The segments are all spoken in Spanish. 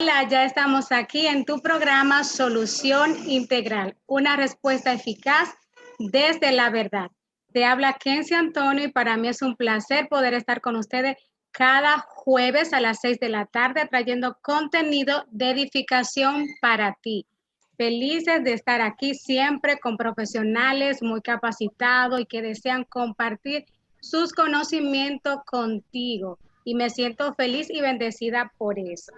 Hola, ya estamos aquí en tu programa Solución Integral, una respuesta eficaz desde la verdad. Te habla Kenzie Antonio y para mí es un placer poder estar con ustedes cada jueves a las 6 de la tarde trayendo contenido de edificación para ti. Felices de estar aquí siempre con profesionales muy capacitados y que desean compartir sus conocimientos contigo. Y me siento feliz y bendecida por eso.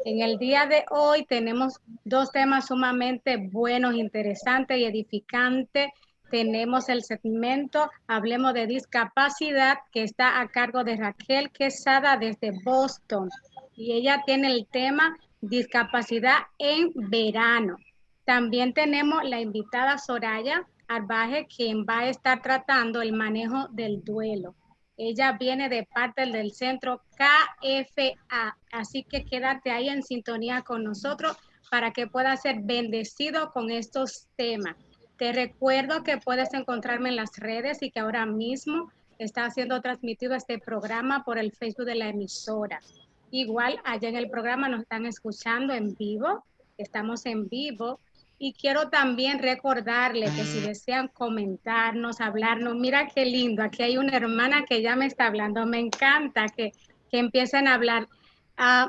En el día de hoy tenemos dos temas sumamente buenos, interesantes y edificantes. Tenemos el segmento Hablemos de Discapacidad, que está a cargo de Raquel Quesada desde Boston. Y ella tiene el tema Discapacidad en verano. También tenemos la invitada Soraya Arbaje, quien va a estar tratando el manejo del duelo. Ella viene de parte del centro KFA, así que quédate ahí en sintonía con nosotros para que puedas ser bendecido con estos temas. Te recuerdo que puedes encontrarme en las redes y que ahora mismo está siendo transmitido este programa por el Facebook de la emisora. Igual allá en el programa nos están escuchando en vivo, estamos en vivo. Y quiero también recordarle que si desean comentarnos, hablarnos, mira qué lindo, aquí hay una hermana que ya me está hablando, me encanta que empiecen a hablar.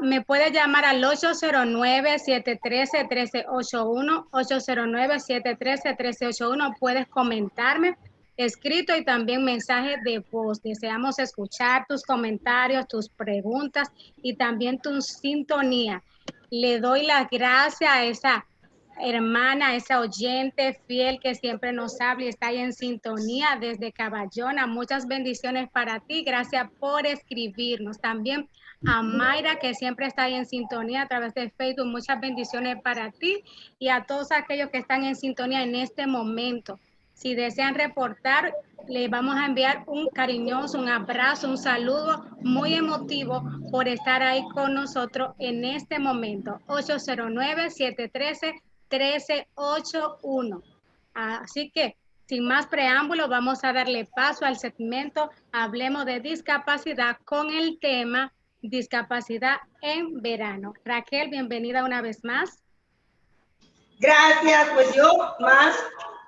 Me puede llamar al 809-713-1381, 809-713-1381, puedes comentarme escrito y también mensaje de voz. Deseamos escuchar tus comentarios, tus preguntas y también tu sintonía. Le doy las gracias a esa hermana, esa oyente fiel que siempre nos habla y está ahí en sintonía desde Caballona. Muchas bendiciones para ti. Gracias por escribirnos. También a Mayra, que siempre está ahí en sintonía a través de Facebook. Muchas bendiciones para ti y a todos aquellos que están en sintonía en este momento. Si desean reportar, le vamos a enviar un cariñoso, un abrazo, un saludo muy emotivo por estar ahí con nosotros en este momento. 809-713-1381. Así que, sin más preámbulos, vamos a darle paso al segmento Hablemos de Discapacidad con el tema Discapacidad en verano. Raquel, bienvenida una vez más. Gracias, pues yo más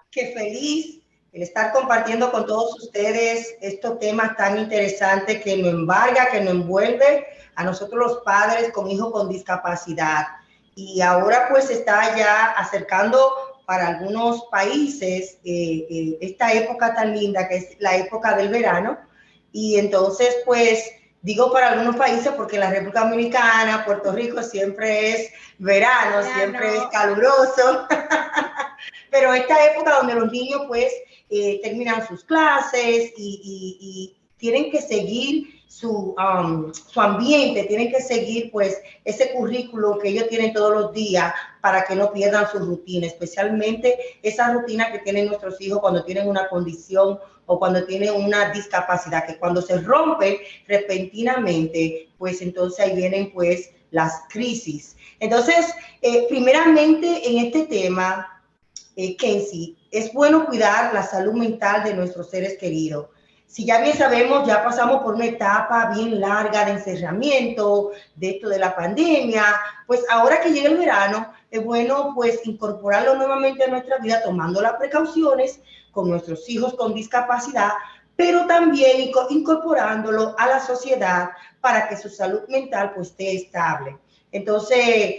que feliz el estar compartiendo con todos ustedes estos temas tan interesantes que nos embarga, que nos envuelve a nosotros los padres con hijos con discapacidad. Y ahora pues está ya acercando para algunos países esta época tan linda que es la época del verano. Y entonces pues digo para algunos países porque en la República Dominicana, Puerto Rico siempre es verano, siempre es caluroso. Pero esta época donde los niños pues terminan sus clases y tienen que seguir su ambiente, tienen que seguir pues ese currículo que ellos tienen todos los días para que no pierdan su rutina, especialmente esa rutina que tienen nuestros hijos cuando tienen una condición o cuando tienen una discapacidad, que cuando se rompe repentinamente, pues entonces ahí vienen pues las crisis. Entonces, primeramente en este tema, Kenzie, es bueno cuidar la salud mental de nuestros seres queridos. Si ya bien sabemos, ya pasamos por una etapa bien larga de encerramiento, de esto de la pandemia, pues ahora que llega el verano, es bueno pues incorporarlo nuevamente a nuestra vida, tomando las precauciones con nuestros hijos con discapacidad, pero también incorporándolo a la sociedad para que su salud mental pues esté estable. Entonces,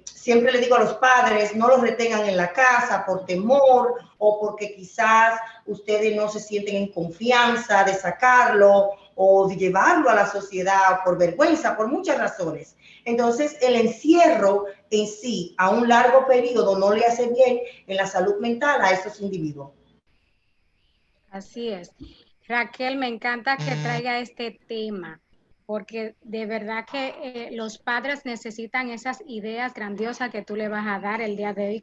siempre le digo a los padres, no los retengan en la casa por temor o porque quizás ustedes no se sienten en confianza de sacarlo o de llevarlo a la sociedad por vergüenza, por muchas razones. Entonces, el encierro en sí a un largo periodo no le hace bien en la salud mental a esos individuos. Así es. Raquel, me encanta que traiga este tema, porque de verdad que los padres necesitan esas ideas grandiosas que tú le vas a dar el día de hoy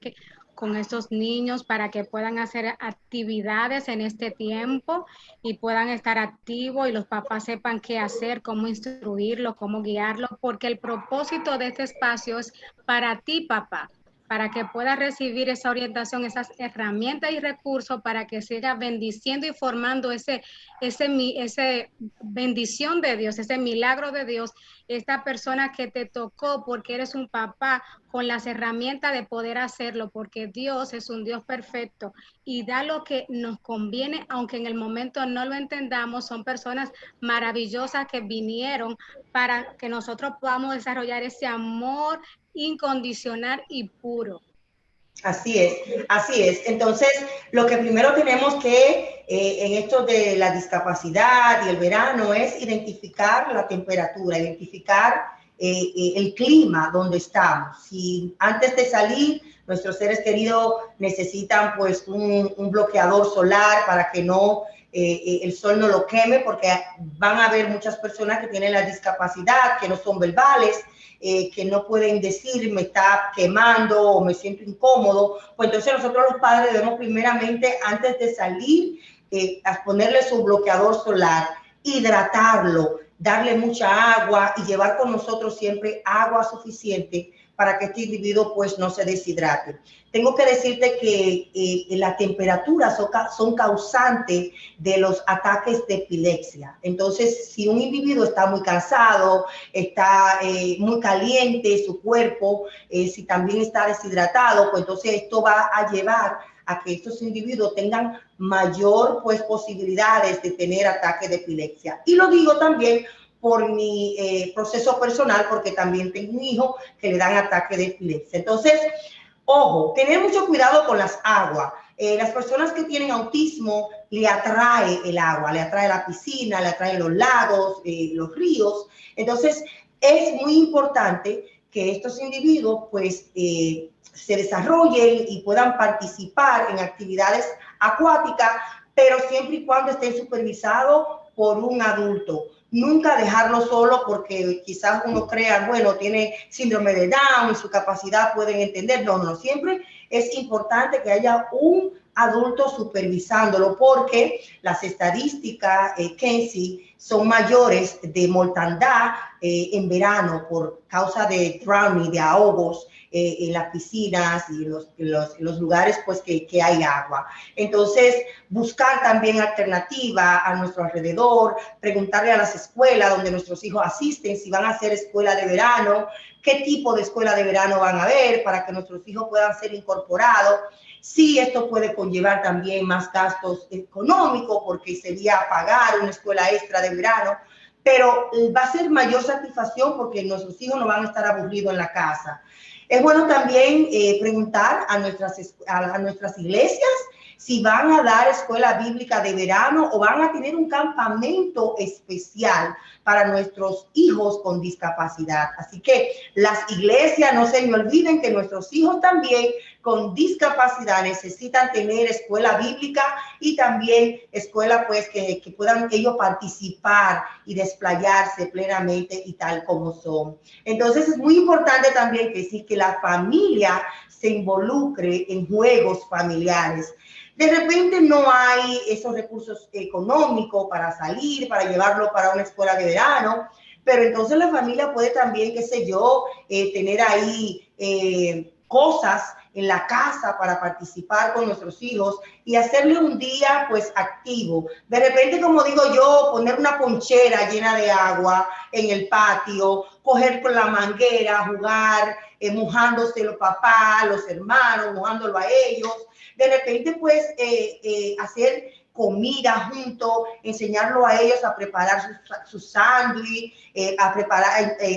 con estos niños para que puedan hacer actividades en este tiempo y puedan estar activos y los papás sepan qué hacer, cómo instruirlos, cómo guiarlos, porque el propósito de este espacio es para ti, papá. para que pueda recibir esa orientación, esas herramientas y recursos para que siga bendiciendo y formando ese bendición de Dios, ese milagro de Dios, esta persona que te tocó porque eres un papá con las herramientas de poder hacerlo, porque Dios es un Dios perfecto y da lo que nos conviene, aunque en el momento no lo entendamos. Son personas maravillosas que vinieron para que nosotros podamos desarrollar ese amor incondicional y puro. Así es, así es. Entonces, lo que primero tenemos que, en esto de la discapacidad y el verano, es identificar la temperatura, identificar el clima donde estamos. Si antes de salir, nuestros seres queridos necesitan pues un bloqueador solar para que no el sol no lo queme, porque van a haber muchas personas que tienen la discapacidad, que no son verbales, que no pueden decir me está quemando o me siento incómodo. Pues entonces nosotros los padres debemos primeramente, antes de salir, ponerle su bloqueador solar, hidratarlo, darle mucha agua y llevar con nosotros siempre agua suficiente para que este individuo pues no se deshidrate. Tengo que decirte que las temperaturas son causantes de los ataques de epilepsia. Entonces, si un individuo está muy cansado, está muy caliente su cuerpo, si también está deshidratado, pues entonces esto va a llevar a que estos individuos tengan mayor pues posibilidades de tener ataques de epilepsia. Y lo digo también por mi proceso personal, porque también tengo un hijo que le dan ataque de epilepsia. Entonces, ojo, tener mucho cuidado con las aguas. Las personas que tienen autismo le atrae el agua, le atrae la piscina, le atrae los lagos, los ríos. Entonces, es muy importante que estos individuos pues se desarrollen y puedan participar en actividades acuáticas, pero siempre y cuando estén supervisados por un adulto. Nunca dejarlo solo, porque quizás uno crea, bueno, tiene síndrome de Down y su capacidad pueden entender. No, no, siempre es importante que haya un adulto supervisándolo, porque las estadísticas, Kenzie, son mayores de mortandad en verano por causa de drowning, de ahogos en las piscinas y los lugares pues que hay agua. Entonces, buscar también alternativa a nuestro alrededor, preguntarle a las escuelas donde nuestros hijos asisten si van a hacer escuela de verano, qué tipo de escuela de verano van a ver para que nuestros hijos puedan ser incorporados. Sí, esto puede conllevar también más gastos económicos, porque sería pagar una escuela extra de verano, pero va a ser mayor satisfacción porque nuestros hijos no van a estar aburridos en la casa. Es bueno también preguntar a nuestras iglesias si van a dar escuela bíblica de verano o van a tener un campamento especial para nuestros hijos con discapacidad. Así que las iglesias, no se me olviden que nuestros hijos también con discapacidad necesitan tener escuela bíblica y también escuela pues que puedan ellos participar y desplayarse plenamente y tal como son. Entonces es muy importante también que la familia se involucre en juegos familiares. De repente no hay esos recursos económicos para salir, para llevarlo para una escuela de verano, pero entonces la familia puede también, qué sé yo, tener ahí cosas en la casa para participar con nuestros hijos y hacerle un día pues activo. De repente, como digo yo, poner una ponchera llena de agua en el patio, coger con la manguera, jugar, mojándose los papás, los hermanos, mojándolo a ellos. De repente pues hacer comida juntos, enseñarlo a ellos a preparar su sándwich,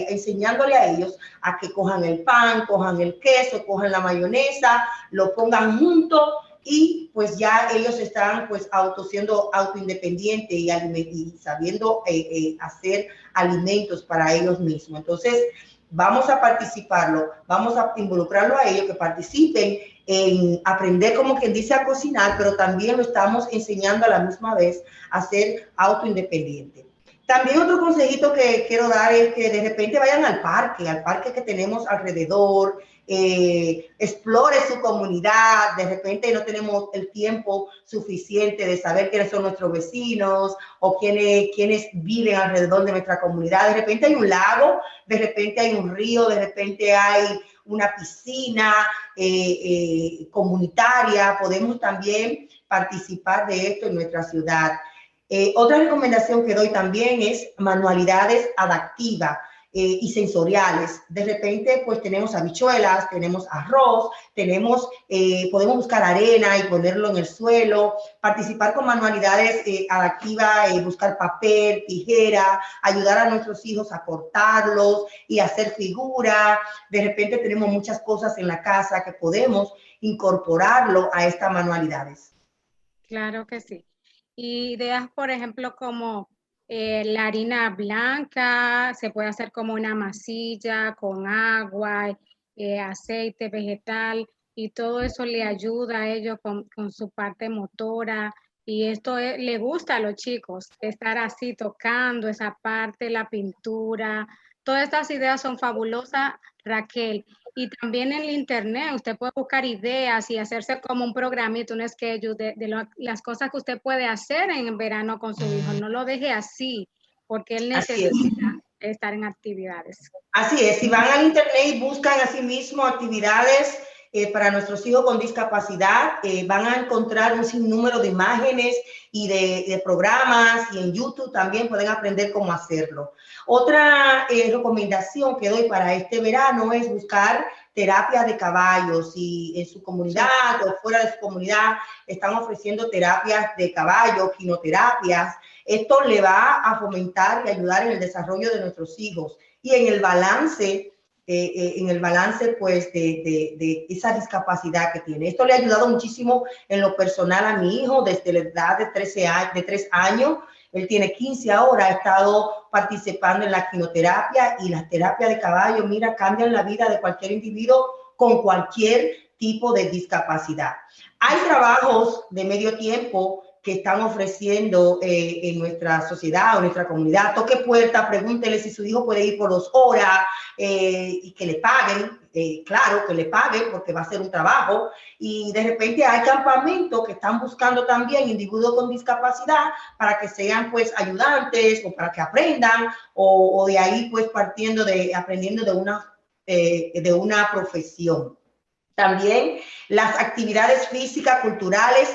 enseñándole a ellos a que cojan el pan, cojan el queso, cojan la mayonesa, lo pongan juntos y pues ya ellos están pues siendo autoindependientes y sabiendo hacer alimentos para ellos mismos. Entonces, vamos a participarlo, vamos a involucrarlo a ellos, que participen en aprender, como quien dice, a cocinar, pero también lo estamos enseñando a la misma vez a ser autoindependiente. También otro consejito que quiero dar es que de repente vayan al parque que tenemos alrededor, explore su comunidad. De repente no tenemos el tiempo suficiente de saber quiénes son nuestros vecinos o quiénes viven alrededor de nuestra comunidad. De repente hay un lago, de repente hay un río, de repente hay una piscina comunitaria. Podemos también participar de esto en nuestra ciudad. Otra recomendación que doy también es manualidades adaptivas y sensoriales. De repente, pues tenemos habichuelas, tenemos arroz, podemos buscar arena y ponerlo en el suelo, participar con manualidades adaptivas, buscar papel, tijera, ayudar a nuestros hijos a cortarlos y hacer figuras. De repente tenemos muchas cosas en la casa que podemos incorporarlo a estas manualidades. Claro que sí. Y ideas, por ejemplo, como la harina blanca, se puede hacer como una masilla con agua, aceite vegetal, y todo eso le ayuda a ellos con su parte motora. Y esto le gusta a los chicos, estar así tocando esa parte, la pintura. Todas estas ideas son fabulosas, Raquel. Y también en el internet usted puede buscar ideas y hacerse como un programito, un schedule de las cosas que usted puede hacer en verano con su hijo. No lo deje así, porque él necesita estar en actividades. Así es, si van al internet y buscan así mismo actividades para nuestros hijos con discapacidad, van a encontrar un sinnúmero de imágenes y de programas, y en YouTube también pueden aprender cómo hacerlo. Otra recomendación que doy para este verano es buscar terapias de caballos. Si en su comunidad o fuera de su comunidad están ofreciendo terapias de caballo, quinoterapias, esto le va a fomentar y ayudar en el desarrollo de nuestros hijos y en el balance pues de esa discapacidad que tiene. Esto le ha ayudado muchísimo en lo personal a mi hijo desde la edad de 3 años. Él tiene 15 ahora, ha estado participando en la quinoterapia, y las terapias de caballo, mira, cambian la vida de cualquier individuo con cualquier tipo de discapacidad. Hay trabajos de medio tiempo que están ofreciendo en nuestra sociedad o nuestra comunidad. Toque puerta, pregúntele si su hijo puede ir por 2 horas y que le paguen. Claro, que le paguen, porque va a ser un trabajo. Y de repente hay campamentos que están buscando también individuos con discapacidad para que sean pues ayudantes o para que aprendan, o de ahí pues aprendiendo de una profesión. También las actividades físicas, culturales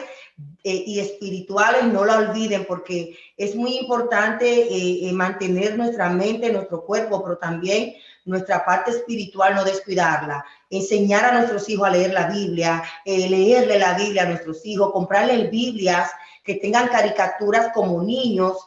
y espirituales, no la olviden, porque es muy importante mantener nuestra mente, nuestro cuerpo, pero también nuestra parte espiritual, no descuidarla. Enseñar a nuestros hijos a leer la Biblia, leerle la Biblia a nuestros hijos, comprarles Biblias que tengan caricaturas como niños,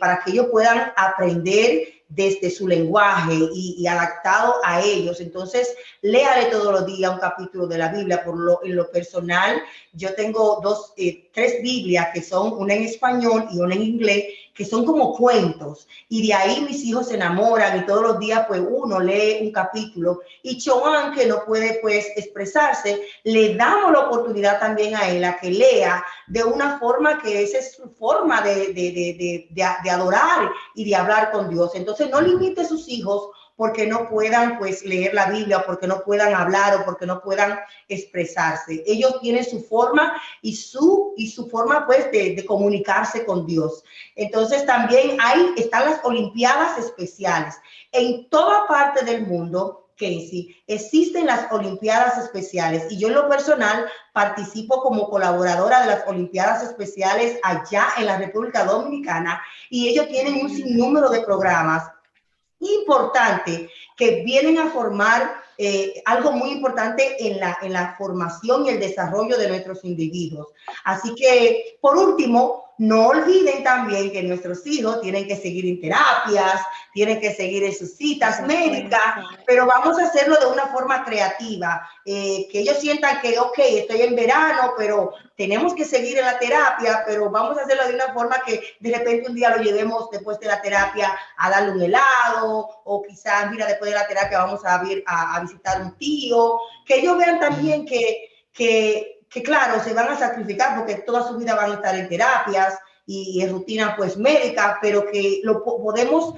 para que ellos puedan aprender desde su lenguaje y adaptado a ellos. Entonces, léale todos los días un capítulo de la Biblia. En lo personal, yo tengo 3 Biblias, que son una en español y una en inglés, que son como cuentos, y de ahí mis hijos se enamoran, y todos los días pues uno lee un capítulo. Y Choan, que no puede pues expresarse, le damos la oportunidad también a él a que lea de una forma que esa es su forma de adorar y de hablar con Dios. Entonces no limite a sus hijos porque no puedan pues leer la Biblia, o porque no puedan hablar, o porque no puedan expresarse. Ellos tienen su forma y su forma pues de comunicarse con Dios. Entonces también están las Olimpiadas especiales. En toda parte del mundo, Kenzie, existen las Olimpiadas especiales, y yo en lo personal participo como colaboradora de las Olimpiadas especiales allá en la República Dominicana, y ellos tienen un sinnúmero de programas importante que vienen a formar algo muy importante en la formación y el desarrollo de nuestros individuos. Así que, por último, no olviden también que nuestros hijos tienen que seguir en terapias, tienen que seguir en sus citas médicas, pero vamos a hacerlo de una forma creativa, que ellos sientan que, ok, estoy en verano, pero tenemos que seguir en la terapia, pero vamos a hacerlo de una forma que de repente un día lo llevemos después de la terapia a darle un helado, o quizás, mira, después de la terapia vamos a visitar un tío, que ellos vean también que claro, se van a sacrificar porque toda su vida van a estar en terapias y en rutina pues médica, pero que podemos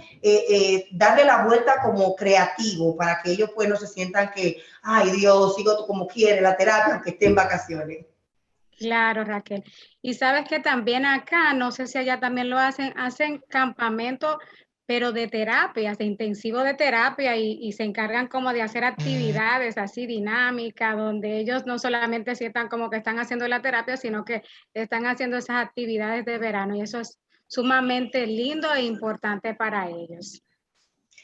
darle la vuelta como creativo, para que ellos pues no se sientan que, ay Dios, sigo como quiere la terapia aunque esté en vacaciones. Claro, Raquel. Y sabes que también acá, no sé si allá también lo hacen campamentos pero de terapias, de intensivo de terapia, y se encargan como de hacer actividades así dinámicas, donde ellos no solamente sientan como que están haciendo la terapia, sino que están haciendo esas actividades de verano, y eso es sumamente lindo e importante para ellos.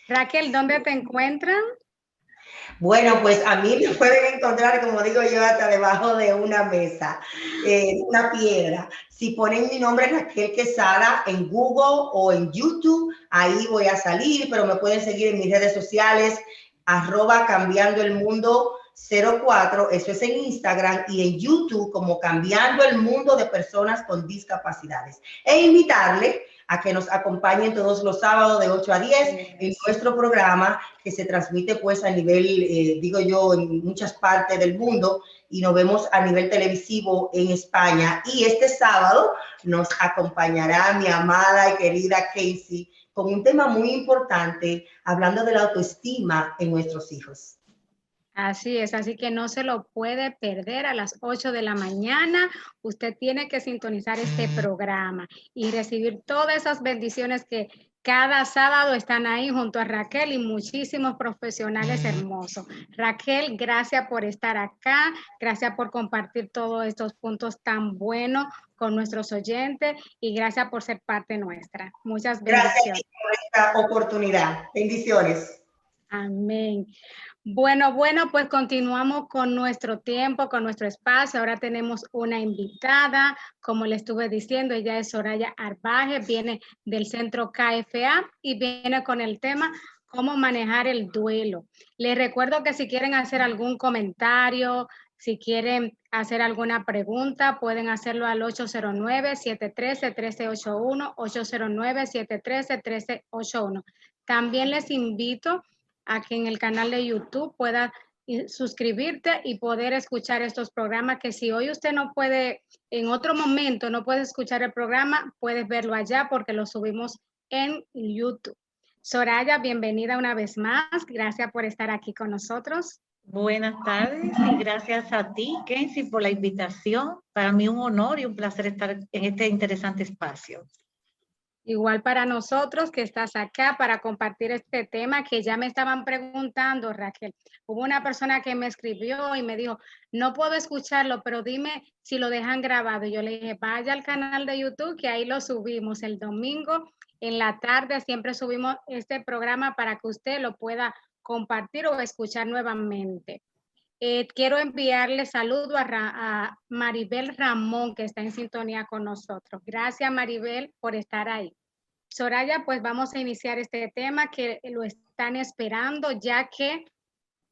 Raquel, ¿dónde te encuentran? Bueno, pues a mí me pueden encontrar, como digo yo, hasta debajo de una mesa, una piedra. Si ponen mi nombre Raquel Quesada en Google o en YouTube, ahí voy a salir, pero me pueden seguir en mis redes sociales, @cambiando el mundo 04, eso es en Instagram, y en YouTube como Cambiando el Mundo de Personas con Discapacidades. E invitarle a que nos acompañen todos los sábados de 8 a 10 en nuestro programa que se transmite pues a nivel, digo yo, en muchas partes del mundo, y nos vemos a nivel televisivo en España. Y este sábado nos acompañará mi amada y querida Casey con un tema muy importante, hablando de la autoestima en nuestros hijos. Así es, así que no se lo puede perder a las 8 de la mañana. Usted tiene que sintonizar este programa y recibir todas esas bendiciones que cada sábado están ahí junto a Raquel y muchísimos profesionales hermosos. Raquel, gracias por estar acá, gracias por compartir todos estos puntos tan buenos con nuestros oyentes y gracias por ser parte nuestra. Muchas bendiciones. Gracias por esta oportunidad. Bendiciones. Amén. Bueno, pues continuamos con nuestro tiempo, con nuestro espacio. Ahora tenemos una invitada, como le estuve diciendo, ella es Soraya Arbaje, viene del Centro KFA y viene con el tema cómo manejar el duelo. Les recuerdo que si quieren hacer algún comentario, si quieren hacer alguna pregunta, pueden hacerlo al 809-713-1381, 809-713-1381. También les invito a que en el canal de YouTube pueda suscribirte y poder escuchar estos programas, que si hoy usted no puede, en otro momento no puede escuchar el programa, puedes verlo allá porque lo subimos en YouTube. Soraya, bienvenida una vez más. Gracias por estar aquí con nosotros. Buenas tardes y gracias a ti, Kenzie, por la invitación. Para mí un honor y un placer estar en este interesante espacio. Igual para nosotros que estás acá para compartir este tema que ya me estaban preguntando, Raquel. Hubo una persona que me escribió y me dijo, no puedo escucharlo, pero dime si lo dejan grabado. Y yo le dije, vaya al canal de YouTube que ahí lo subimos el domingo en la tarde. Siempre subimos este programa para que usted lo pueda compartir o escuchar nuevamente. Quiero enviarle saludo a Maribel Ramón, que está en sintonía con nosotros. Gracias, Maribel, por estar ahí. Soraya, pues vamos a iniciar este tema que lo están esperando, ya que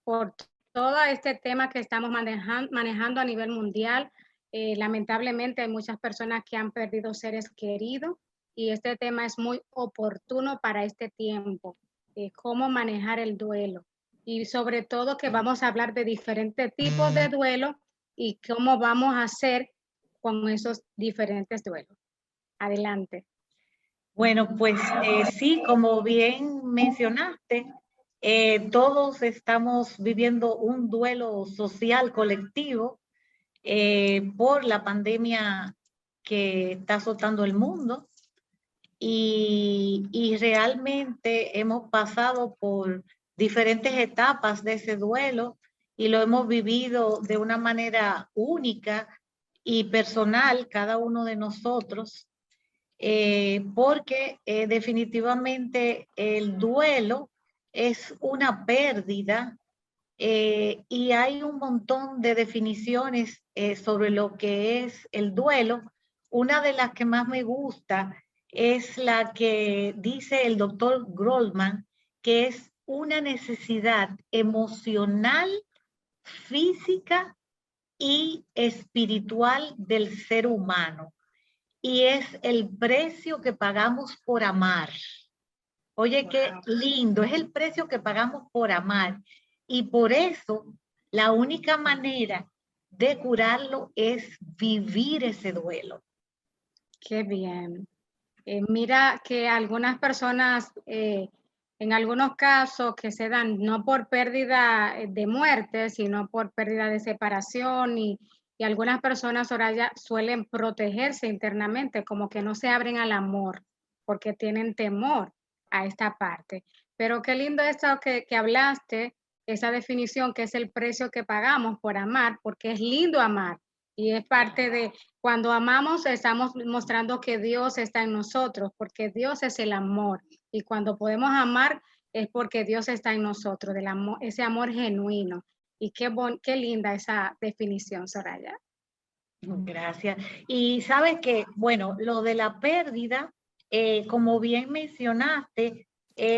por todo este tema que estamos manejando a nivel mundial, lamentablemente hay muchas personas que han perdido seres queridos y este tema es muy oportuno para este tiempo, cómo manejar el duelo. Y sobre todo que vamos a hablar de diferentes tipos de duelo y cómo vamos a hacer con esos diferentes duelos. Adelante. Bueno, pues sí, como bien mencionaste, todos estamos viviendo un duelo social colectivo por la pandemia que está azotando el mundo y realmente hemos pasado por diferentes etapas de ese duelo y lo hemos vivido de una manera única y personal cada uno de nosotros, porque definitivamente el duelo es una pérdida y hay un montón de definiciones sobre lo que es el duelo. Una de las que más me gusta es la que dice el doctor Goldman, que es una necesidad emocional, física y espiritual del ser humano. Y es el precio que pagamos por amar. Oye, qué lindo, es el precio que pagamos por amar. Y por eso, la única manera de curarlo es vivir ese duelo. Qué bien. Mira que algunas personas, en algunos casos que se dan no por pérdida de muerte, sino por pérdida de separación y algunas personas ahora ya suelen protegerse internamente, como que no se abren al amor porque tienen temor. a esta parte. Pero qué lindo esto que hablaste, esa definición que es el precio que pagamos por amar, porque es lindo amar. Y es parte de, cuando amamos, estamos mostrando que Dios está en nosotros, porque Dios es el amor. Y cuando podemos amar, es porque Dios está en nosotros, del amor, ese amor genuino. Y qué linda esa definición, Soraya. Gracias. Y sabes que, bueno, lo de la pérdida, como bien mencionaste,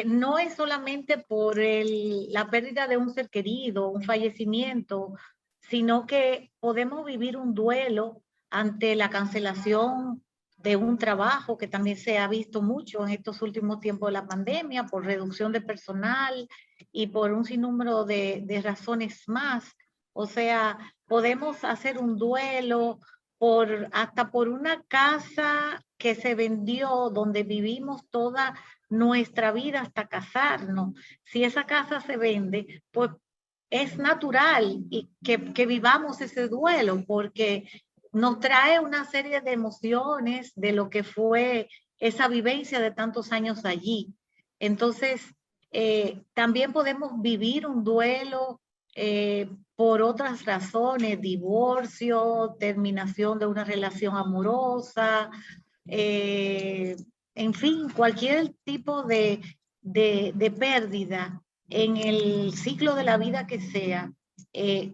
no es solamente por la pérdida de un ser querido, un fallecimiento, sino que podemos vivir un duelo ante la cancelación de un trabajo que también se ha visto mucho en estos últimos tiempos de la pandemia, por reducción de personal y por un sinnúmero de razones más. O sea, podemos hacer un duelo hasta por una casa que se vendió donde vivimos toda nuestra vida hasta casarnos. Si esa casa se vende, pues es natural y que vivamos ese duelo porque nos trae una serie de emociones de lo que fue esa vivencia de tantos años allí. Entonces, también podemos vivir un duelo por otras razones, divorcio, terminación de una relación amorosa, en fin, cualquier tipo de pérdida en el ciclo de la vida que sea,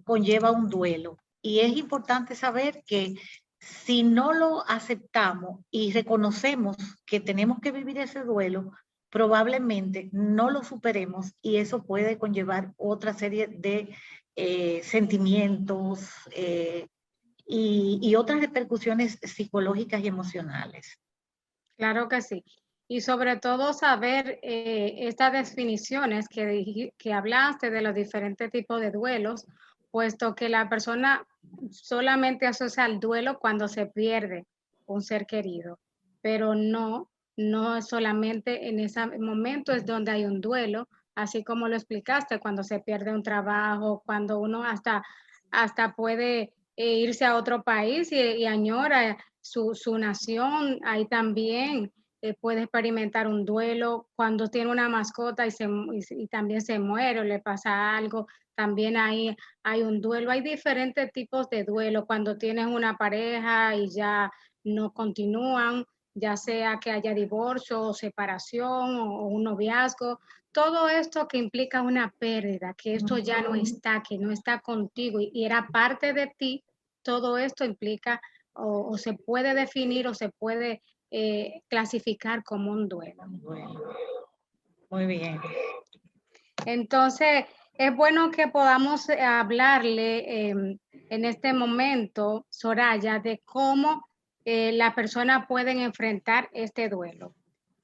conlleva un duelo. Y es importante saber que si no lo aceptamos y reconocemos que tenemos que vivir ese duelo, probablemente no lo superemos y eso puede conllevar otra serie de sentimientos y otras repercusiones psicológicas y emocionales. Claro que sí. Y sobre todo saber estas definiciones que hablaste de los diferentes tipos de duelos, puesto que la persona solamente asocia el duelo cuando se pierde un ser querido, pero no es solamente en ese momento es donde hay un duelo, así como lo explicaste, cuando se pierde un trabajo, cuando uno hasta puede irse a otro país y añora su nación, ahí también puede experimentar un duelo. Cuando tiene una mascota y también se muere o le pasa algo, también ahí hay un duelo. Hay diferentes tipos de duelo. Cuando tienes una pareja y ya no continúan, ya sea que haya divorcio o separación o un noviazgo, todo esto que implica una pérdida, que esto ya no está, que no está contigo y era parte de ti, todo esto implica o se puede definir o se puede clasificar como un duelo. Bueno, muy bien. Entonces, es bueno que podamos hablarle en este momento, Soraya, de cómo la persona pueden enfrentar este duelo,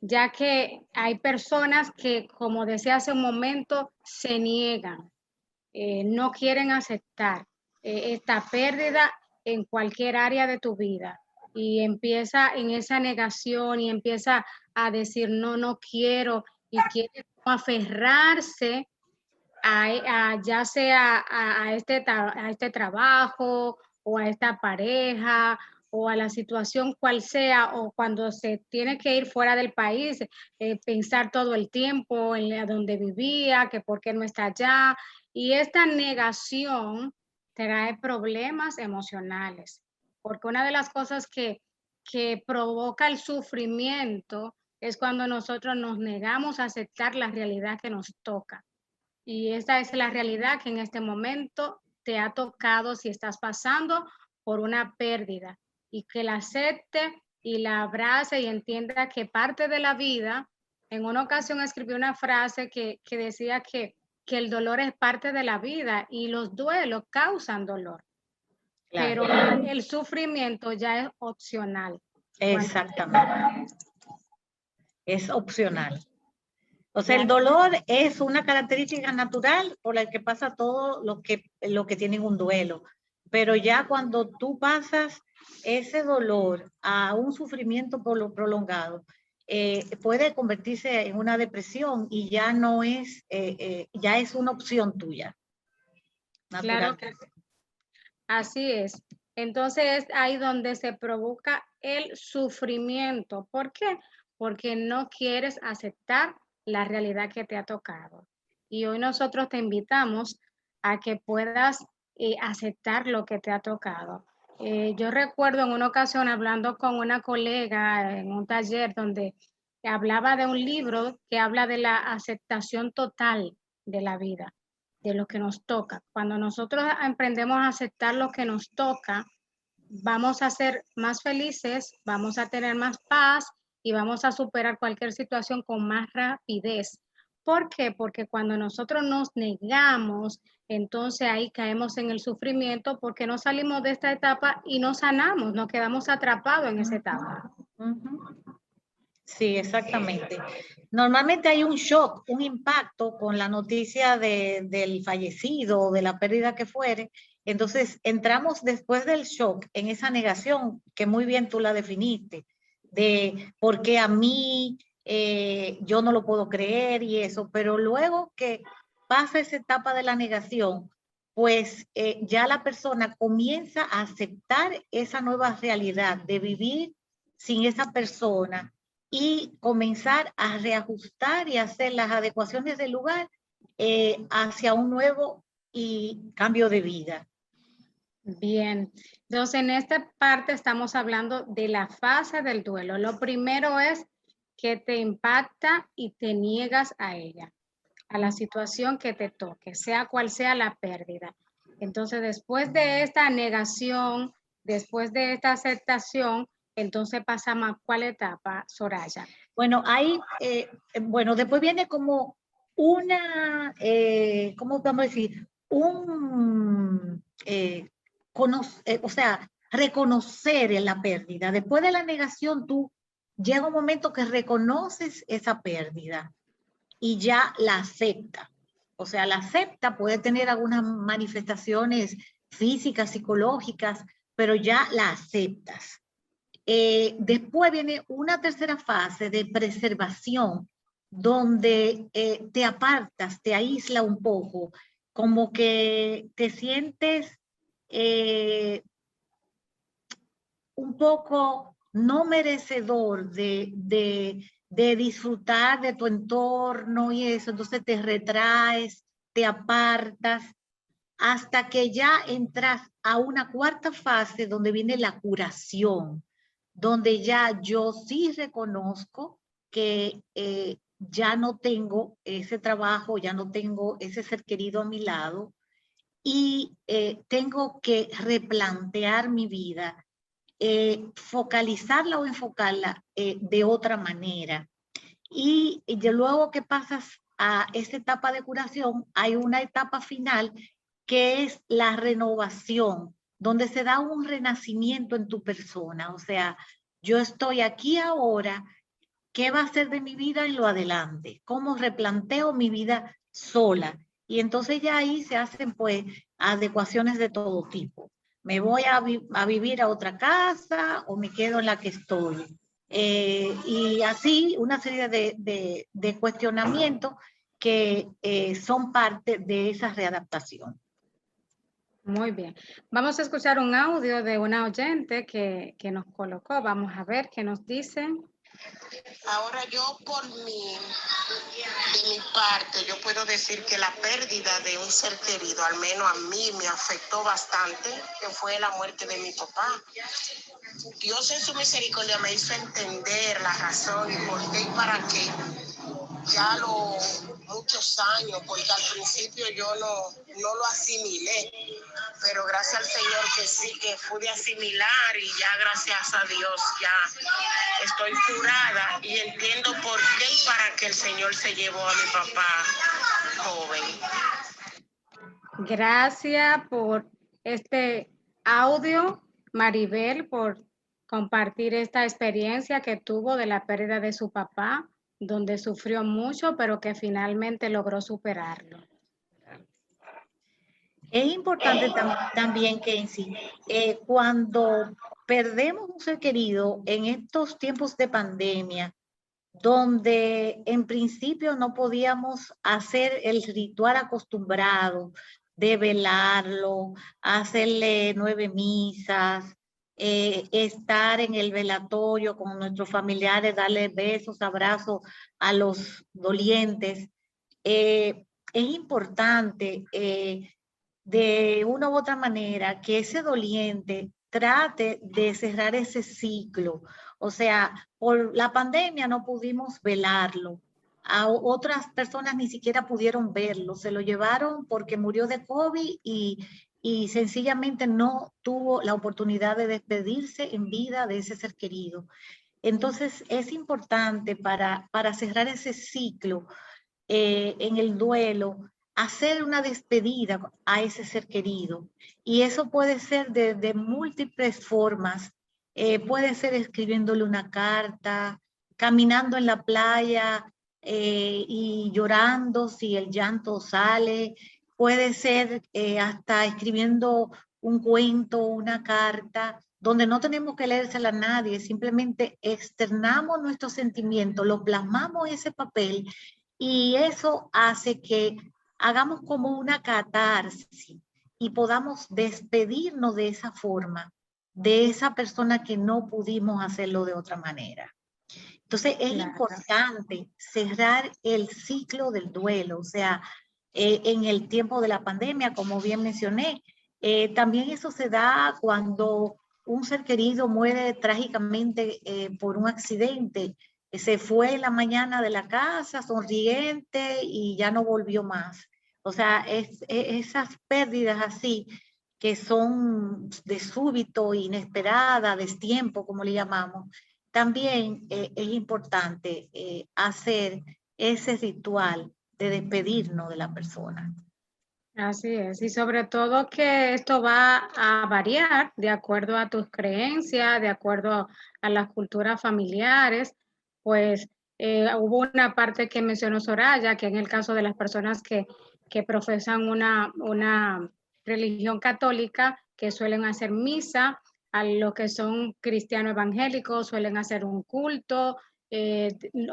ya que hay personas que, como decía hace un momento, se niegan, no quieren aceptar esta pérdida en cualquier área de tu vida y empieza en esa negación y empieza a decir no quiero y quiere aferrarse ya sea a este trabajo o a esta pareja o a la situación cual sea, o cuando se tiene que ir fuera del país, pensar todo el tiempo en donde vivía, que por qué no está allá. Y esta negación trae problemas emocionales, porque una de las cosas que provoca el sufrimiento es cuando nosotros nos negamos a aceptar la realidad que nos toca. Y esta es la realidad que en este momento te ha tocado si estás pasando por una pérdida y que la acepte y la abrace y entienda que parte de la vida. En una ocasión escribí una frase que decía que el dolor es parte de la vida y los duelos causan dolor, Claro. pero el sufrimiento ya es opcional. Exactamente. Es opcional. O sea, el dolor es una característica natural por la que pasa todo lo que tienen un duelo. Pero ya cuando tú pasas ese dolor a un sufrimiento prolongado, puede convertirse en una depresión y ya no es, ya es una opción tuya. Claro que sí. Así es. Entonces es ahí donde se provoca el sufrimiento. ¿Por qué? Porque no quieres aceptar la realidad que te ha tocado. Y hoy nosotros te invitamos a que puedas aceptar lo que te ha tocado. Yo recuerdo en una ocasión hablando con una colega en un taller donde hablaba de un libro que habla de la aceptación total de la vida, de lo que nos toca. Cuando nosotros emprendemos a aceptar lo que nos toca, vamos a ser más felices, vamos a tener más paz y vamos a superar cualquier situación con más rapidez. ¿Por qué? Porque cuando nosotros nos negamos, entonces ahí caemos en el sufrimiento porque no salimos de esta etapa y no sanamos, nos quedamos atrapados en esa etapa. Sí, exactamente. Normalmente hay un shock, un impacto con la noticia del fallecido o de la pérdida que fuere. Entonces entramos después del shock en esa negación que muy bien tú la definiste, de por qué a mí, yo no lo puedo creer y eso, pero luego que pasa esa etapa de la negación, pues ya la persona comienza a aceptar esa nueva realidad de vivir sin esa persona y comenzar a reajustar y hacer las adecuaciones del lugar hacia un nuevo y cambio de vida. Bien, entonces en esta parte estamos hablando de la fase del duelo. Lo primero es que te impacta y te niegas a ella, a la situación que te toque, sea cual sea la pérdida. Entonces, después de esta negación, después de esta aceptación, entonces pasamos a ¿cuál etapa, Soraya? Bueno, ahí, bueno, después viene como una, ¿cómo vamos a decir? O sea, reconocer la pérdida. Después de la negación, tú llega un momento que reconoces esa pérdida y ya la acepta. O sea, la acepta, puede tener algunas manifestaciones físicas, psicológicas, pero ya la aceptas. Después viene una tercera fase de preservación, donde te apartas, te aísla un poco, como que te sientes un poco no merecedor de disfrutar de tu entorno y eso, entonces te retraes, te apartas, hasta que ya entras a una cuarta fase donde viene la curación, donde ya yo sí reconozco que ya no tengo ese trabajo, ya no tengo ese ser querido a mi lado y tengo que replantear mi vida, focalizarla o enfocarla de otra manera. Y luego que pasas a esa etapa de curación, hay una etapa final que es la renovación, donde se da un renacimiento en tu persona. O sea, yo estoy aquí ahora, ¿qué va a ser de mi vida en lo adelante? ¿Cómo replanteo mi vida sola? Y entonces ya ahí se hacen pues adecuaciones de todo tipo. ¿Me voy a vivir a otra casa o me quedo en la que estoy? Y así una serie de cuestionamientos que son parte de esa readaptación. Muy bien. Vamos a escuchar un audio de una oyente que nos colocó. Vamos a ver qué nos dice. Ahora yo de mi parte, yo puedo decir que la pérdida de un ser querido, al menos a mí me afectó bastante, que fue la muerte de mi papá. Dios en su misericordia me hizo entender la razón y por qué y para qué. Ya muchos años, porque al principio yo no lo asimilé, pero gracias al Señor que sí, que pude asimilar y ya gracias a Dios ya estoy curada y entiendo por qué y para qué el Señor se llevó a mi papá joven. Gracias por este audio, Maribel, por compartir esta experiencia que tuvo de la pérdida de su papá, donde sufrió mucho, pero que finalmente logró superarlo. Es importante también que en sí, cuando perdemos un ser querido en estos tiempos de pandemia, donde en principio no podíamos hacer el ritual acostumbrado de velarlo, hacerle 9 misas, estar en el velatorio con nuestros familiares, darle besos, abrazos a los dolientes. Es importante de una u otra manera que ese doliente trate de cerrar ese ciclo. O sea, por la pandemia no pudimos velarlo. A otras personas ni siquiera pudieron verlo. Se lo llevaron porque murió de COVID y sencillamente no tuvo la oportunidad de despedirse en vida de ese ser querido. Entonces es importante para cerrar ese ciclo en el duelo, hacer una despedida a ese ser querido. Y eso puede ser de múltiples formas. Puede ser escribiéndole una carta, caminando en la playa y llorando si el llanto sale. Puede ser hasta escribiendo un cuento, una carta, donde no tenemos que leérsela a nadie, simplemente externamos nuestros sentimientos, lo plasmamos en ese papel y eso hace que hagamos como una catarsis y podamos despedirnos de esa forma, de esa persona que no pudimos hacerlo de otra manera. Entonces es importante cerrar el ciclo del duelo, o sea, en el tiempo de la pandemia, como bien mencioné, también eso se da cuando un ser querido muere trágicamente por un accidente. Se fue en la mañana de la casa sonriente y ya no volvió más. O sea, esas pérdidas así que son de súbito, inesperada, destiempo, como le llamamos, también es importante hacer ese ritual de despedirnos de la persona. Así es, y sobre todo que esto va a variar de acuerdo a tus creencias, de acuerdo a las culturas familiares, pues hubo una parte que mencionó Soraya, que en el caso de las personas que profesan una religión católica, que suelen hacer misa, a los que son cristianos evangélicos suelen hacer un culto,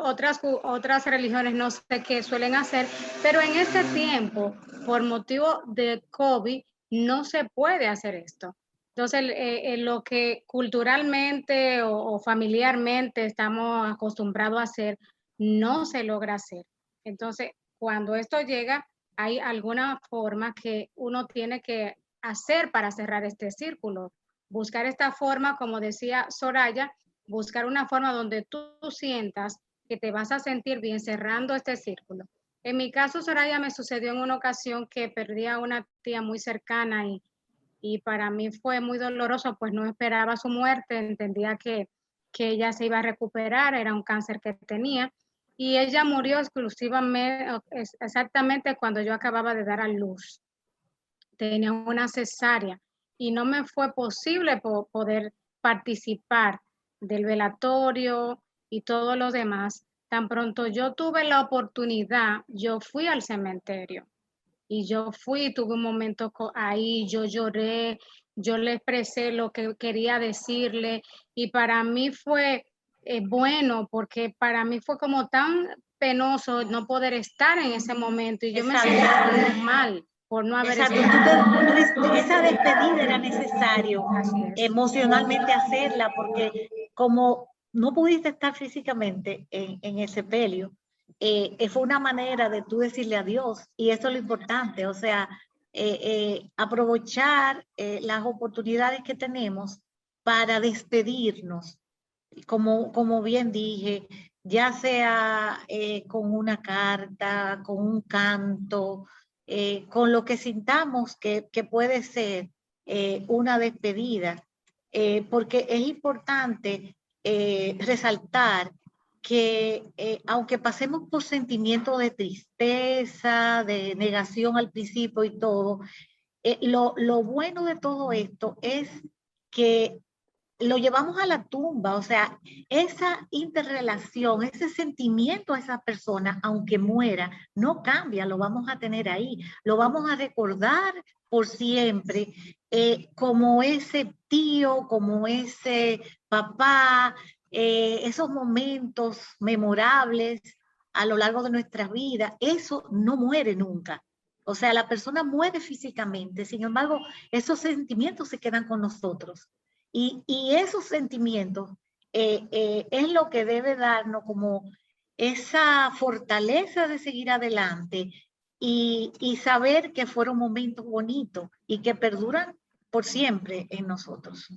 otras religiones no sé qué suelen hacer, pero en este tiempo, por motivo de COVID, no se puede hacer esto. Entonces, lo que culturalmente o familiarmente estamos acostumbrados a hacer, no se logra hacer. Entonces, cuando esto llega, hay alguna forma que uno tiene que hacer para cerrar este círculo. Buscar esta forma, como decía Soraya, buscar una forma donde tú sientas que te vas a sentir bien cerrando este círculo. En mi caso, Soraya, me sucedió en una ocasión que perdí a una tía muy cercana y para mí fue muy doloroso, pues no esperaba su muerte, entendía que ella se iba a recuperar, era un cáncer que tenía, y ella murió exclusivamente, exactamente cuando yo acababa de dar a luz. Tenía una cesárea y no me fue posible poder participar del velatorio y todo lo demás. Tan pronto yo tuve la oportunidad, yo fui al cementerio y yo fui, tuve un momento ahí, yo lloré, yo le expresé lo que quería decirle y para mí fue bueno porque para mí fue como tan penoso no poder estar en ese momento y yo me sentía muy mal por no haber Exacto, estado. esa despedida era necesario emocionalmente hacerla porque como no pudiste estar físicamente en el sepelio, fue una manera de tú decirle adiós y eso es lo importante, o sea, aprovechar las oportunidades que tenemos para despedirnos, como bien dije, ya sea con una carta, con un canto, con lo que sintamos que puede ser una despedida, porque es importante resaltar que aunque pasemos por sentimientos de tristeza, de negación al principio y todo, lo bueno de todo esto es que lo llevamos a la tumba, o sea, esa interrelación, ese sentimiento a esa persona, aunque muera, no cambia, lo vamos a tener ahí, lo vamos a recordar por siempre, como ese tío, como ese papá, esos momentos memorables a lo largo de nuestra vida, eso no muere nunca. O sea, la persona muere físicamente, sin embargo, esos sentimientos se quedan con nosotros. Y esos sentimientos es lo que debe darnos como esa fortaleza de seguir adelante y saber que fueron momentos bonitos y que perduran por siempre en nosotros.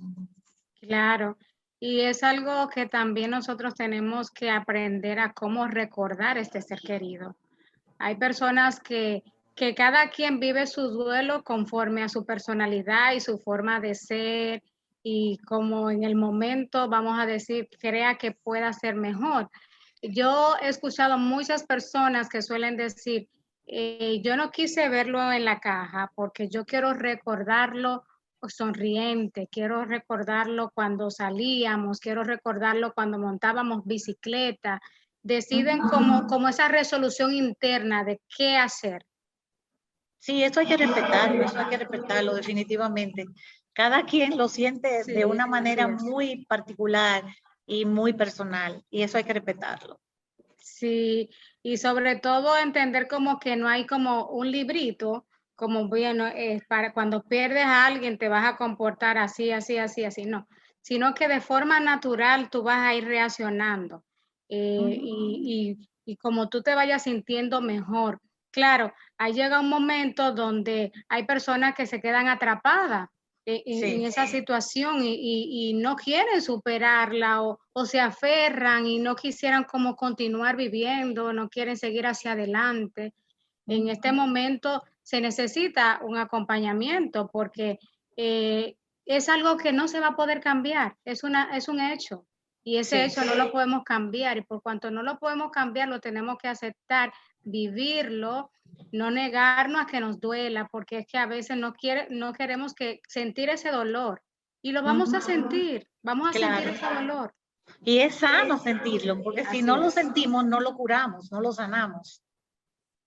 Claro, y es algo que también nosotros tenemos que aprender a cómo recordar este ser querido. Hay personas que cada quien vive su duelo conforme a su personalidad y su forma de ser y como en el momento, vamos a decir, crea que pueda ser mejor. Yo he escuchado muchas personas que suelen decir, yo no quise verlo en la caja porque yo quiero recordarlo sonriente, quiero recordarlo cuando salíamos, quiero recordarlo cuando montábamos bicicleta. Deciden como esa resolución interna de qué hacer. Sí, eso hay que respetarlo definitivamente. Cada quien lo siente Sí, de una así manera es. muy particular y muy personal, y eso hay que respetarlo. Sí, y sobre todo entender como que no hay como un librito, como bueno, para cuando pierdes a alguien te vas a comportar así, así, así, así, no, sino que de forma natural tú vas a ir reaccionando y como tú te vayas sintiendo mejor. Claro, ahí llega un momento donde hay personas que se quedan atrapadas en Sí, esa situación y no quieren superarla o se aferran y no quisieran como continuar viviendo, no quieren seguir hacia adelante. En este momento se necesita un acompañamiento porque es algo que no se va a poder cambiar, es un hecho y ese sí. hecho no lo podemos cambiar y por cuanto no lo podemos cambiar lo tenemos que aceptar, vivirlo, no negarnos a que nos duela porque es que a veces no queremos que sentir ese dolor y lo vamos a sentir, vamos a sentir Claro. ese dolor. Y es sano sentirlo, porque si Así no lo es. sentimos, no lo curamos, no lo sanamos.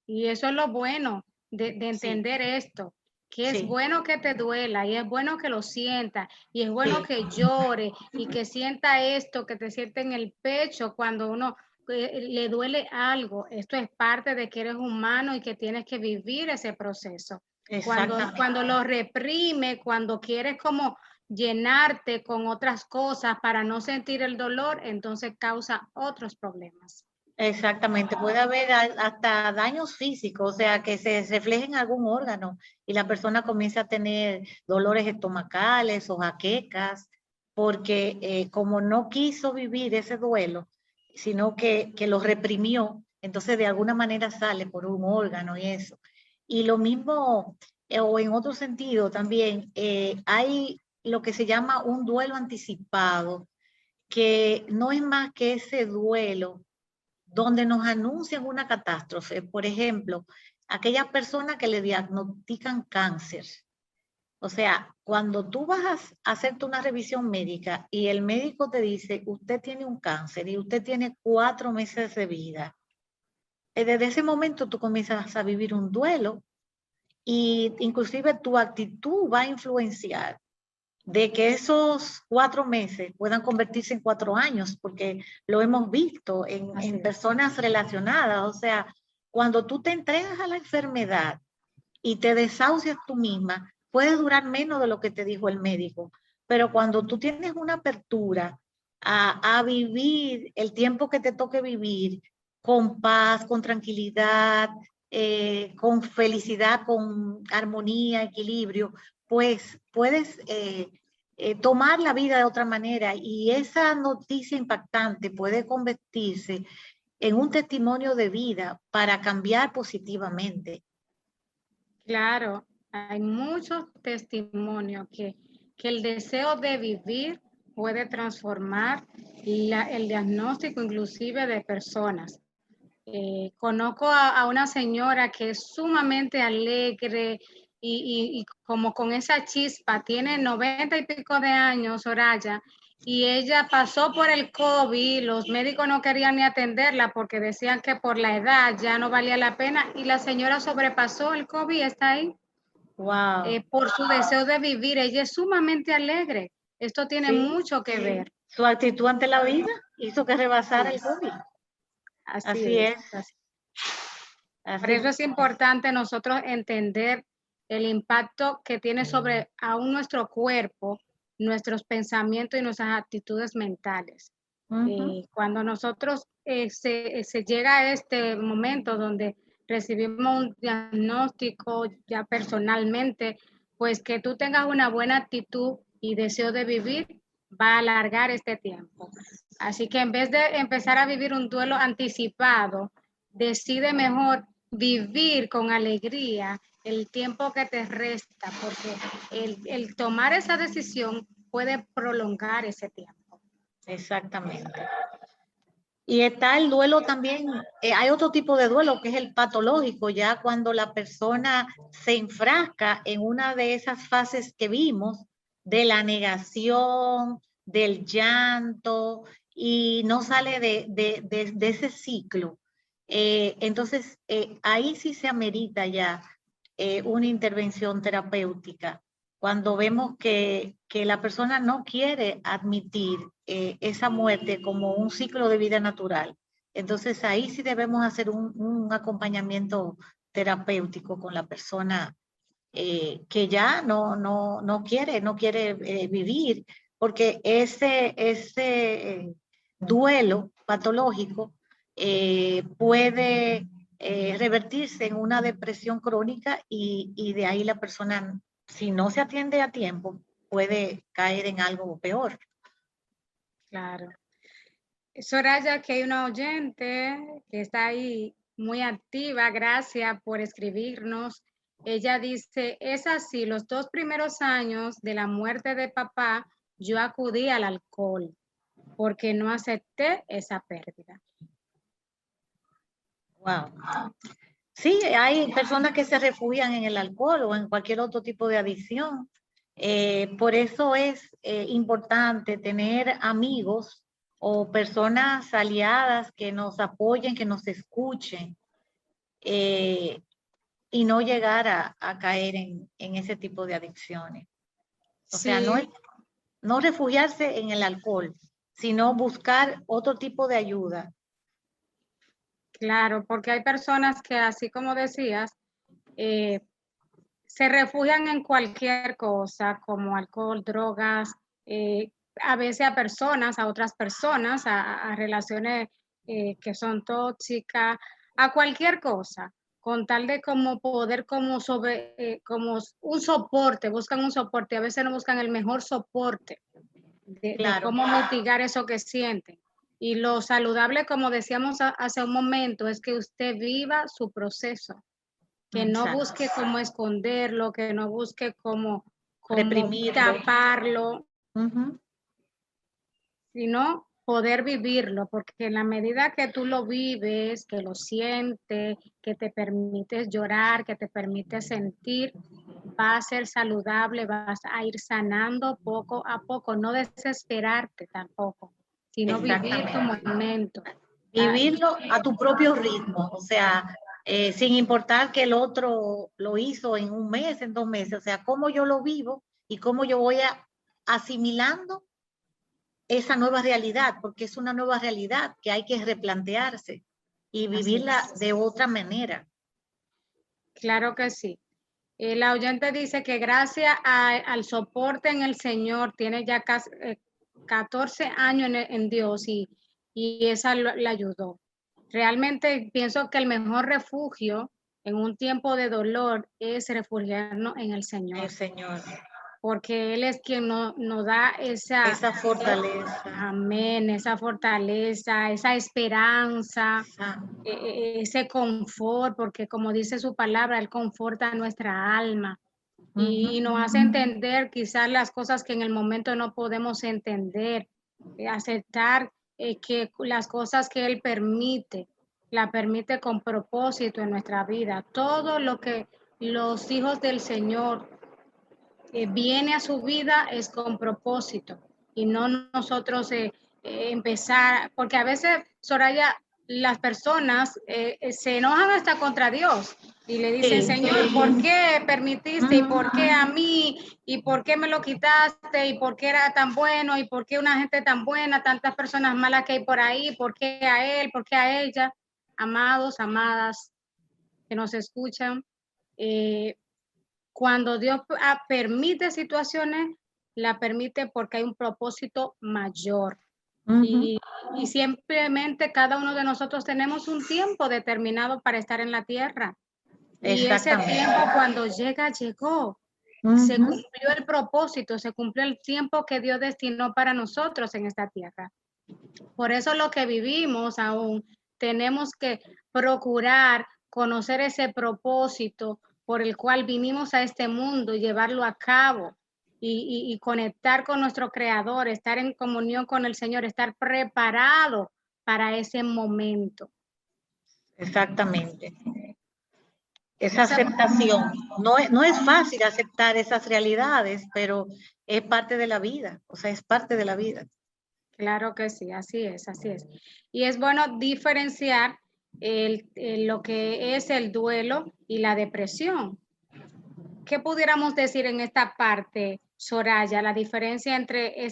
Y eso es lo bueno de Sí, entender esto, que es sí, bueno que te duela y es bueno que lo sientas y es bueno sí. que llore y que sienta esto, que te siente en el pecho cuando uno le duele algo. Esto es parte de que eres humano y que tienes que vivir ese proceso. Exactamente. Cuando lo reprime, cuando quieres como llenarte con otras cosas para no sentir el dolor, entonces causa otros problemas. Exactamente, puede haber hasta daños físicos, o sea, que se refleje en algún órgano y la persona comienza a tener dolores estomacales o jaquecas, porque como no quiso vivir ese duelo, sino que lo reprimió, entonces de alguna manera sale por un órgano y eso. Y lo mismo, o en otro sentido también, hay lo que se llama un duelo anticipado, que no es más que ese duelo donde nos anuncian una catástrofe. Por ejemplo, aquellas personas que le diagnostican cáncer. O sea, cuando tú vas a hacerte una revisión médica y el médico te dice, usted tiene un cáncer y usted tiene 4 meses de vida, desde ese momento tú comienzas a vivir un duelo y inclusive tu actitud va a influenciar de que esos 4 meses puedan convertirse en 4 años, porque lo hemos visto en personas relacionadas. O sea, cuando tú te entregas a la enfermedad y te desahucias tú misma, puede durar menos de lo que te dijo el médico. Pero cuando tú tienes una apertura a vivir el tiempo que te toque vivir con paz, con tranquilidad, con felicidad, con armonía, equilibrio, pues puedes tomar la vida de otra manera y esa noticia impactante puede convertirse en un testimonio de vida para cambiar positivamente. Claro, hay muchos testimonios que el deseo de vivir puede transformar el diagnóstico inclusive de personas. Conozco a una señora que es sumamente alegre y como con esa chispa, tiene 90 y pico de años, Soraya, y ella pasó por el COVID, los médicos no querían ni atenderla porque decían que por la edad ya no valía la pena y la señora sobrepasó el COVID, está ahí, Wow. por su deseo de vivir. Ella es sumamente alegre. Esto tiene Sí, mucho que ver. su actitud ante la vida hizo que Así rebasara el es, COVID. así Así es. es, Por así eso mismo. es importante nosotros entender el impacto que tiene sobre aún nuestro cuerpo nuestros pensamientos y nuestras actitudes mentales. Cuando nosotros se llega a este momento donde recibimos un diagnóstico ya personalmente, pues que tú tengas una buena actitud y deseo de vivir va a alargar este tiempo. Así que en vez de empezar a vivir un duelo anticipado, decide mejor vivir con alegría el tiempo que te resta, porque el tomar esa decisión puede prolongar ese tiempo. Exactamente. Y está el duelo también, hay otro tipo de duelo que es el patológico, ya cuando la persona se enfrasca en una de esas fases que vimos, de la negación, del llanto, y no sale de ese ciclo. Entonces, ahí sí se amerita ya una intervención terapéutica, cuando vemos que la persona no quiere admitir esa muerte como un ciclo de vida natural. Entonces ahí sí debemos hacer un acompañamiento terapéutico con la persona que ya no quiere vivir, porque ese duelo patológico puede revertirse en una depresión crónica y de ahí la persona, si no se atiende a tiempo, puede caer en algo peor. Claro. Soraya, que hay una oyente que está ahí muy activa, gracias por escribirnos. Ella dice, es así, los 2 primeros años de la muerte de papá, yo acudí al alcohol porque no acepté esa pérdida. Wow. Sí, hay personas que se refugian en el alcohol o en cualquier otro tipo de adicción. Por eso es importante tener amigos o personas aliadas que nos apoyen, que nos escuchen y no llegar a caer en ese tipo de adicciones. O sea, no refugiarse en el alcohol, sino buscar otro tipo de ayuda. Claro, porque hay personas que, así como decías, se refugian en cualquier cosa, como alcohol, drogas, a veces a personas, a otras personas, a relaciones que son tóxicas, a cualquier cosa, con tal de como poder como como un soporte, buscan un soporte, a veces no buscan el mejor soporte de cómo mitigar eso que sienten. Y lo saludable, como decíamos hace un momento, es que usted viva su proceso, que no busque cómo esconderlo, que no busque cómo Reprimirlo, taparlo, sino poder vivirlo, porque en la medida que tú lo vives, que lo sientes, que te permites llorar, que te permites sentir, va a ser saludable, vas a ir sanando poco a poco, no desesperarte tampoco, sino vivir tu momento. Vivirlo a tu propio ritmo, o sea, sin importar que el otro lo hizo en un mes, en 2 meses, o sea, cómo yo lo vivo y cómo yo voy asimilando esa nueva realidad, porque es una nueva realidad que hay que replantearse y vivirla de otra manera. Claro que sí. La oyente dice que gracias al soporte en el Señor, tiene ya casi 14 años en Dios y esa le ayudó. Realmente pienso que el mejor refugio en un tiempo de dolor es refugiarnos en el Señor. El Señor. Porque Él es quien nos da esa fortaleza. Amén, esa fortaleza, esa esperanza, ese confort, porque como dice su palabra, Él conforta nuestra alma y nos hace entender quizás las cosas que en el momento no podemos entender, aceptar que las cosas que Él permite, la permite con propósito en nuestra vida. Todo lo que los hijos del Señor viene a su vida es con propósito y no nosotros empezar, porque a veces, Soraya, las personas se enojan hasta contra Dios y le dicen, Señor, ¿por qué permitiste? ¿Y por qué a mí? ¿Y por qué me lo quitaste? ¿Y por qué era tan bueno? ¿Y por qué una gente tan buena? Tantas personas malas que hay por ahí. ¿Por qué a él? ¿Por qué a ella? Amados, amadas, que nos escuchan, cuando Dios permite situaciones, la permite porque hay un propósito mayor. Ujú. Y simplemente cada uno de nosotros tenemos un tiempo determinado para estar en la tierra. Y ese Exactamente. tiempo cuando llega, llegó. Se Ujú. cumplió el propósito, se cumplió el tiempo que Dios destinó para nosotros en esta tierra. Por eso lo que vivimos aún, tenemos que procurar conocer ese propósito por el cual vinimos a este mundo y llevarlo a cabo y conectar con nuestro Creador, estar en comunión con el Señor, estar preparado para ese momento. Exactamente. Esa Entonces, aceptación. No es fácil aceptar esas realidades, pero es parte de la vida. O sea, es parte de la vida. claro que sí, así es, así es. Y es bueno diferenciar lo que es el duelo y la depresión. ¿Qué pudiéramos decir en esta parte, Soraya, la diferencia entre,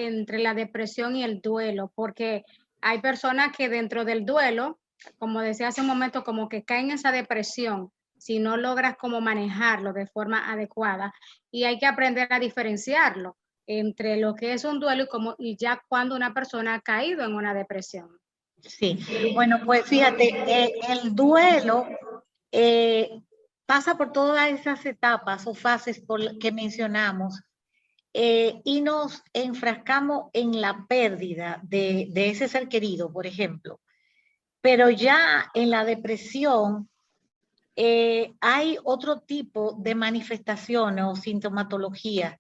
entre la depresión y el duelo? Porque hay personas que dentro del duelo, como decía hace un momento, como que caen en esa depresión si no logras como manejarlo de forma adecuada, y hay que aprender a diferenciarlo entre lo que es un duelo y ya cuando una persona ha caído en una depresión. Sí. Bueno, pues fíjate, el duelo pasa por todas esas etapas o fases que mencionamos, y nos enfrascamos en la pérdida de ese ser querido, por ejemplo. Pero ya en la depresión hay otro tipo de manifestaciones o sintomatología.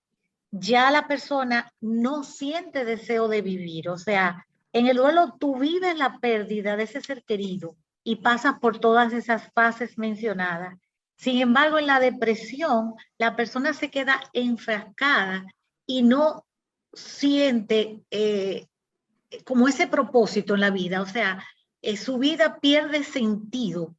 Ya la persona no siente deseo de vivir. O sea, en el duelo tú vives la pérdida de ese ser querido y pasas por todas esas fases mencionadas. Sin embargo, en la depresión, la persona se queda enfrascada y no siente como ese propósito en la vida. O sea, su vida pierde sentido.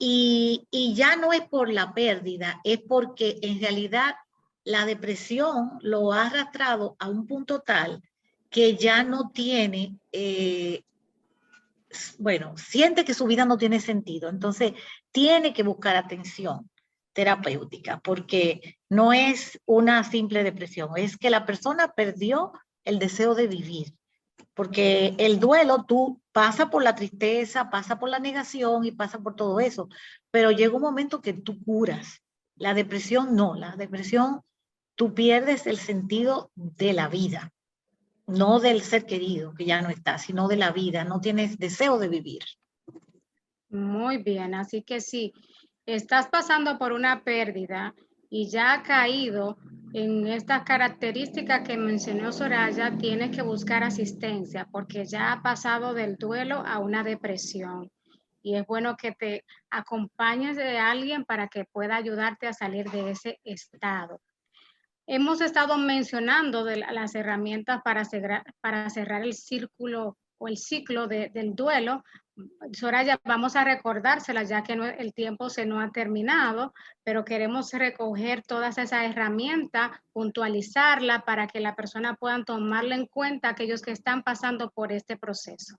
Y ya no es por la pérdida, es porque en realidad la depresión lo ha arrastrado a un punto tal que ya no tiene, bueno, siente que su vida no tiene sentido. Entonces tiene que buscar atención terapéutica porque no es una simple depresión, es que la persona perdió el deseo de vivir. Porque el duelo, tú pasa por la tristeza, pasa por la negación y pasa por todo eso, pero llega un momento que tú curas. La depresión no, la depresión tú pierdes el sentido de la vida, no del ser querido que ya no está, sino de la vida, no tienes deseo de vivir. Muy bien, así que sí, estás pasando por una pérdida y ya ha caído en estas características que mencionó Soraya, tienes que buscar asistencia porque ya ha pasado del duelo a una depresión. Y es bueno que te acompañes de alguien para que pueda ayudarte a salir de ese estado. Hemos estado mencionando de las herramientas para cerrar el círculo o el ciclo del duelo. Soraya, vamos a recordárselas ya que el tiempo se nos ha terminado, pero queremos recoger todas esas herramientas, puntualizarlas para que la persona pueda tomarla en cuenta aquellos que están pasando por este proceso.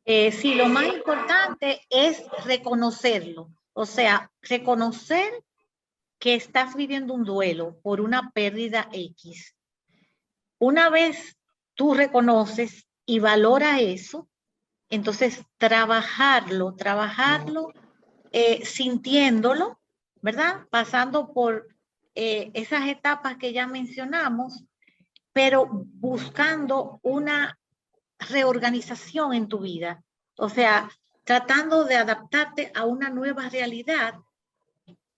Sí, lo más importante es reconocerlo, o sea, reconocer que estás viviendo un duelo por una pérdida X. Una vez tú reconoces y valoras eso, entonces trabajarlo, sintiéndolo, ¿verdad? Pasando por esas etapas que ya mencionamos, pero buscando una reorganización en tu vida. O sea, tratando de adaptarte a una nueva realidad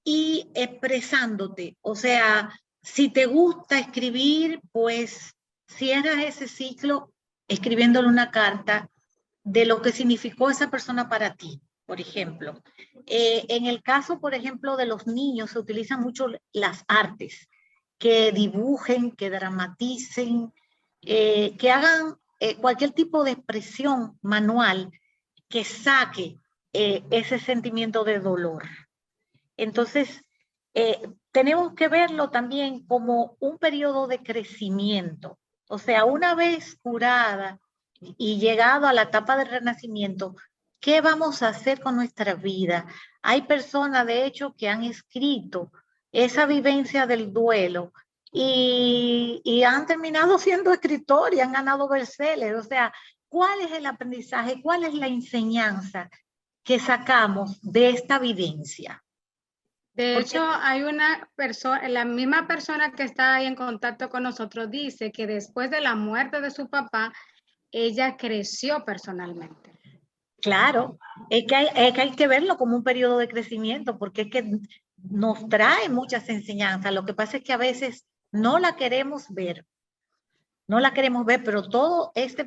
y expresándote. O sea, si te gusta escribir, pues cierras ese ciclo escribiéndole una carta de lo que significó esa persona para ti, por ejemplo. En el caso, por ejemplo, de los niños, se utilizan mucho las artes, que dibujen, que dramaticen, que hagan cualquier tipo de expresión manual que saque ese sentimiento de dolor. Entonces, tenemos que verlo también como un periodo de crecimiento. O sea, una vez curada y llegado a la etapa del renacimiento, ¿qué vamos a hacer con nuestra vida? Hay personas, de hecho, que han escrito esa vivencia del duelo y han terminado siendo escritores y han ganado bestsellers. O sea, ¿cuál es el aprendizaje? ¿Cuál es la enseñanza que sacamos de esta vivencia? De Porque, hecho, hay una persona, la misma persona que está ahí en contacto con nosotros dice que después de la muerte de su papá, ella creció personalmente. claro, es que hay que verlo como un periodo de crecimiento, porque es que nos trae muchas enseñanzas. Lo que pasa es que a veces no la queremos ver. No la queremos ver, pero todo ese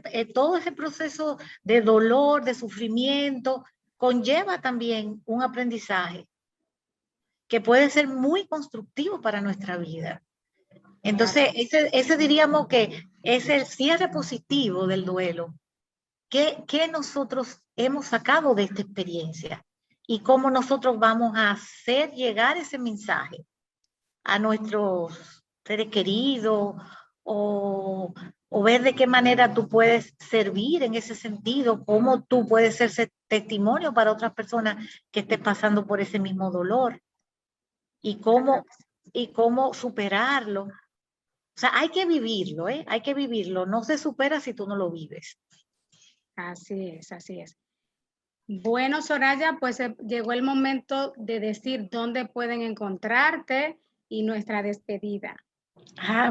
proceso de dolor, de sufrimiento, conlleva también un aprendizaje que puede ser muy constructivo para nuestra vida. Entonces, ese diríamos que es el cierre positivo del duelo. ¿Qué nosotros hemos sacado de esta experiencia? Y cómo nosotros vamos a hacer llegar ese mensaje a nuestros seres queridos, o ver de qué manera tú puedes servir en ese sentido, cómo tú puedes ser testimonio para otras personas que estén pasando por ese mismo dolor, y cómo superarlo. O sea, hay que vivirlo, ¿eh? Hay que vivirlo. No se supera si tú no lo vives. Así es, así es. Bueno, Soraya, pues llegó el momento de decir dónde pueden encontrarte y nuestra despedida.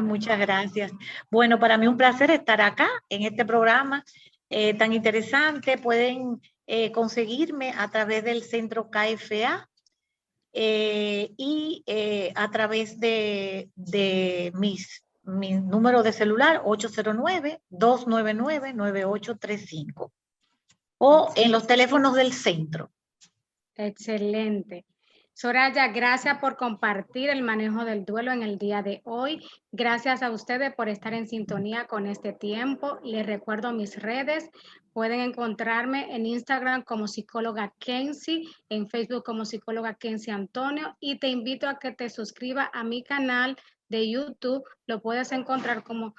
Muchas gracias. Bueno, para mí un placer estar acá en este programa tan interesante. Pueden conseguirme a través del Centro KFA y a través de mi número de celular 809-299-9835 o en los teléfonos del centro. Excelente. Soraya, gracias por compartir el manejo del duelo en el día de hoy. Gracias a ustedes por estar en sintonía con este tiempo. Les recuerdo mis redes. Pueden encontrarme en Instagram como psicóloga Kenzie, en Facebook como psicóloga Kenzie Antonio, y te invito a que te suscribas a mi canal de YouTube. Lo puedes encontrar como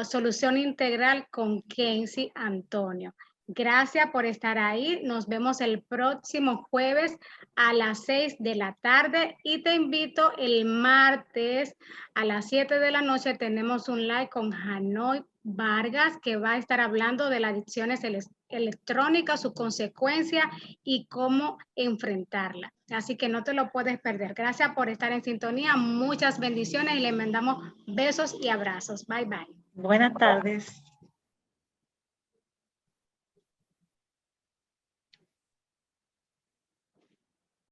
Solución Integral con Kenzie Antonio. Gracias por estar ahí. Nos vemos el próximo jueves a las 6 de la tarde y te invito el martes a las 7 de la noche. Tenemos un live con Hanoi Vargas, que va a estar hablando de las adicciones electrónicas, su consecuencia y cómo enfrentarla. Así que no te lo puedes perder. Gracias por estar en sintonía. Muchas bendiciones y le mandamos besos y abrazos. Bye, bye. Buenas tardes.